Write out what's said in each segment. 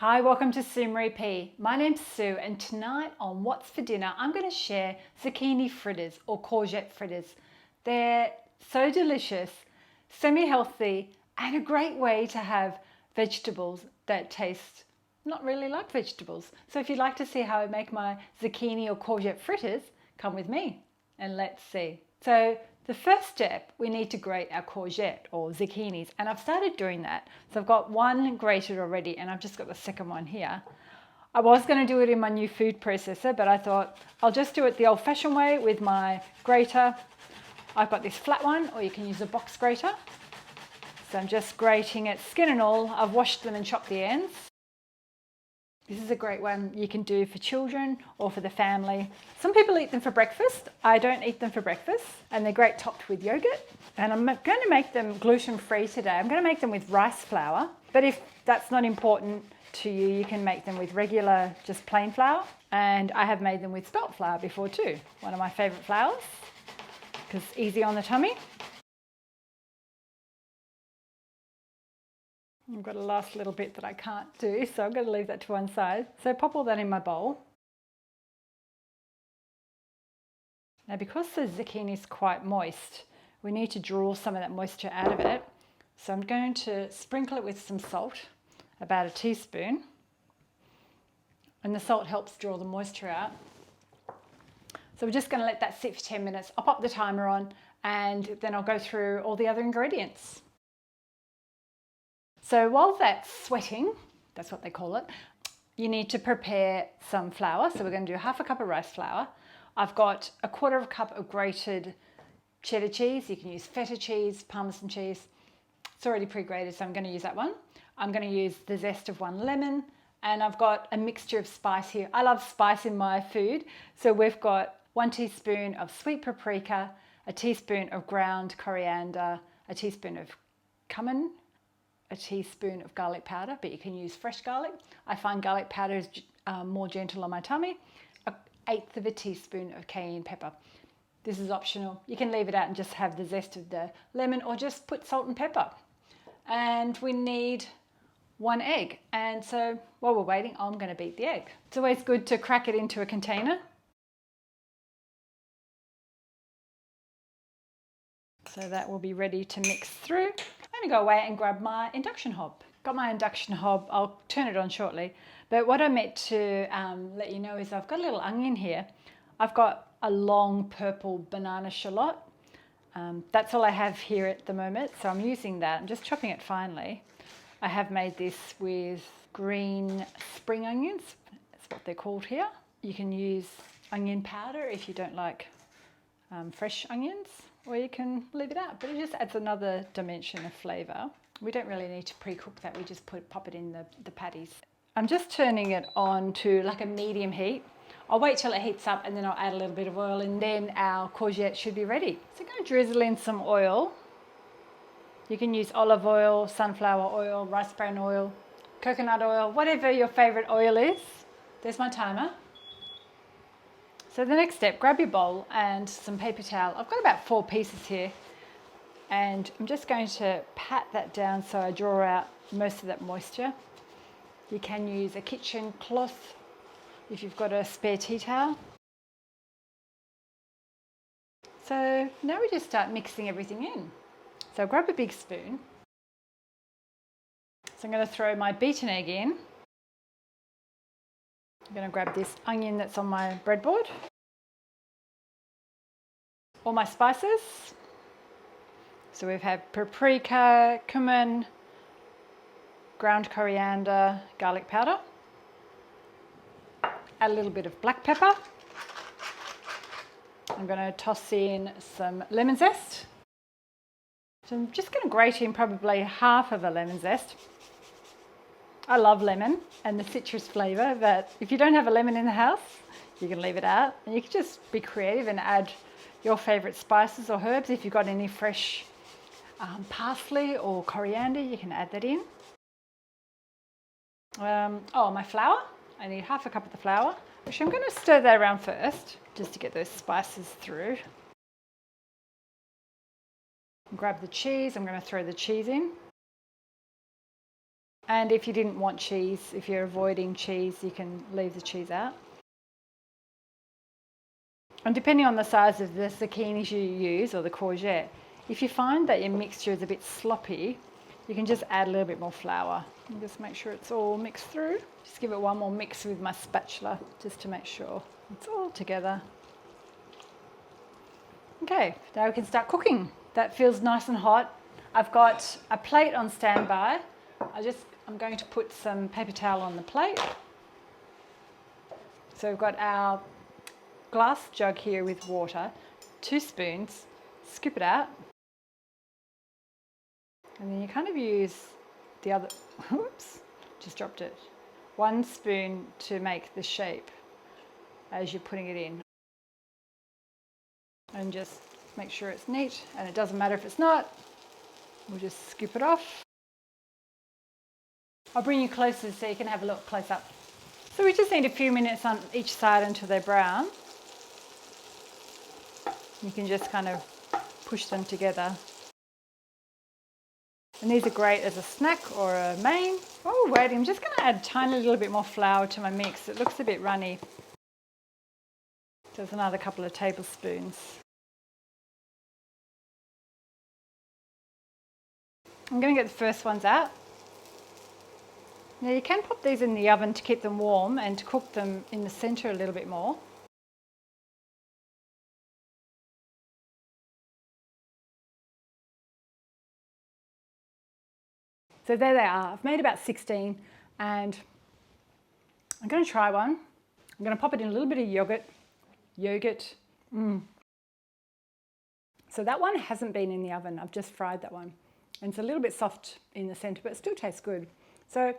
Hi, welcome to Sue Marie P. My name's Sue, and tonight on What's for Dinner, I'm going to share zucchini fritters or courgette fritters. They're so delicious, semi-healthy, and a great way to have vegetables that taste not really like vegetables. So if you'd like to see how I make my zucchini or courgette fritters, come with me and let's see. So the first step, we need to grate our courgette or zucchinis, and I've started doing that. So I've got one grated already, and I've just got the second one here. I was going to do it in my new food processor, but I thought I'll just do it the old-fashioned way with my grater. I've got this flat one, or you can use a box grater. So I'm just grating it, skin and all. I've washed them and chopped the ends. This is a great one you can do for children or for the family. Some people eat them for breakfast. I don't eat them for breakfast, and they're great topped with yogurt. And I'm going to make them gluten-free today. I'm going to make them with rice flour, but if that's not important to you, you can make them with regular, just plain flour. And I have made them with spelt flour before too. One of my favorite flours, because it's easy on the tummy. I've got a last little bit that I can't do, so I'm going to leave that to one side. So pop all that in my bowl. Now, because the zucchini is quite moist, we need to draw some of that moisture out of it. So I'm going to sprinkle it with some salt, about a teaspoon. And the salt helps draw the moisture out. So we're just going to let that sit for 10 minutes. I'll pop the timer on, and then I'll go through all the other ingredients. So while that's sweating, that's what they call it, you need to prepare some flour. So we're going to do half a cup of rice flour. I've got a quarter of a cup of grated cheddar cheese. You can use feta cheese, parmesan cheese. It's already pre-grated, so I'm going to use that one. I'm going to use the zest of one lemon, and I've got a mixture of spice here. I love spice in my food. So we've got 1 teaspoon of sweet paprika, a teaspoon of ground coriander, a teaspoon of cumin, a teaspoon of garlic powder, but you can use fresh garlic. I find garlic powder is more gentle on my tummy. 1/8 of a teaspoon of cayenne pepper. This is optional. You can leave it out and just have the zest of the lemon, or just put salt and pepper. And we need 1 egg. And so while we're waiting, I'm going to beat the egg. It's always good to crack it into a container. So that will be ready to mix through. I'm going to go away and grab my induction hob. Got my induction hob, I'll turn it on shortly. But what I meant to let you know is I've got a little onion here. I've got a long purple banana shallot. That's all I have here at the moment, so I'm using that. I'm just chopping it finely. I have made this with green spring onions. That's what they're called here. You can use onion powder if you don't like fresh onions, or you can leave it out, but it just adds another dimension of flavour. We don't really need to pre-cook that, we just pop it in the patties. I'm just turning it on to like a medium heat. I'll wait till it heats up, and then I'll add a little bit of oil, and then our courgette should be ready. So I'm going to drizzle in some oil. You can use olive oil, sunflower oil, rice bran oil, coconut oil, whatever your favourite oil is. There's my timer. So the next step, grab your bowl and some paper towel. I've got about 4 pieces here, and I'm just going to pat that down so I draw out most of that moisture. You can use a kitchen cloth if you've got a spare tea towel. So now we just start mixing everything in. So grab a big spoon. So I'm going to throw my beaten egg in. I'm going to grab this onion that's on my breadboard. All my spices. So we've had paprika, cumin, ground coriander, garlic powder. Add a little bit of black pepper. I'm going to toss in some lemon zest. So I'm just going to grate in probably half of a lemon zest. I love lemon and the citrus flavour, but if you don't have a lemon in the house, you can leave it out. And you can just be creative and add your favourite spices or herbs. If you've got any fresh parsley or coriander, you can add that in. My flour. I need half a cup of the flour. Actually, I'm going to stir that around first, just to get those spices through. Grab the cheese. I'm going to throw the cheese in. And if you didn't want cheese, if you're avoiding cheese, you can leave the cheese out. And depending on the size of the zucchinis you use, or the courgette, if you find that your mixture is a bit sloppy, you can just add a little bit more flour and just make sure it's all mixed through. Just give it one more mix with my spatula just to make sure it's all together. Okay, now we can start cooking. That feels nice and hot. I've got a plate on standby. I'm going to put some paper towel on the plate. So we've got our glass jug here with water, 2 spoons, scoop it out, and then you kind of use the other, whoops, just dropped it, 1 spoon to make the shape as you're putting it in. And just make sure it's neat, and it doesn't matter if it's not, we'll just scoop it off. I'll bring you closer so you can have a look close up. So we just need a few minutes on each side until they're brown. You can just kind of push them together. And these are great as a snack or a main. Oh wait, I'm just going to add a tiny little bit more flour to my mix. It looks a bit runny. So there's another couple of tablespoons. I'm going to get the first ones out. Now you can pop these in the oven to keep them warm and to cook them in the centre a little bit more. So there they are. I've made about 16 and I'm going to try one. I'm going to pop it in a little bit of yogurt. So that one hasn't been in the oven. I've just fried that one. And it's a little bit soft in the centre, but it still tastes good. So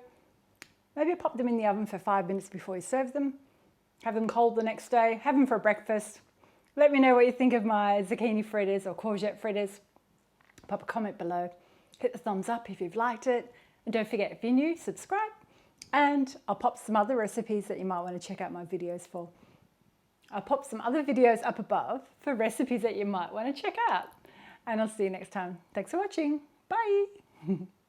maybe pop them in the oven for 5 minutes before you serve them. Have them cold the next day. Have them for breakfast. Let me know what you think of my zucchini fritters or courgette fritters. Pop a comment below. Hit the thumbs up if you've liked it. And don't forget, if you're new, subscribe. And I'll pop some other recipes that you might want to check out my videos for. I'll pop some other videos up above for recipes that you might want to check out. And I'll see you next time. Thanks for watching. Bye.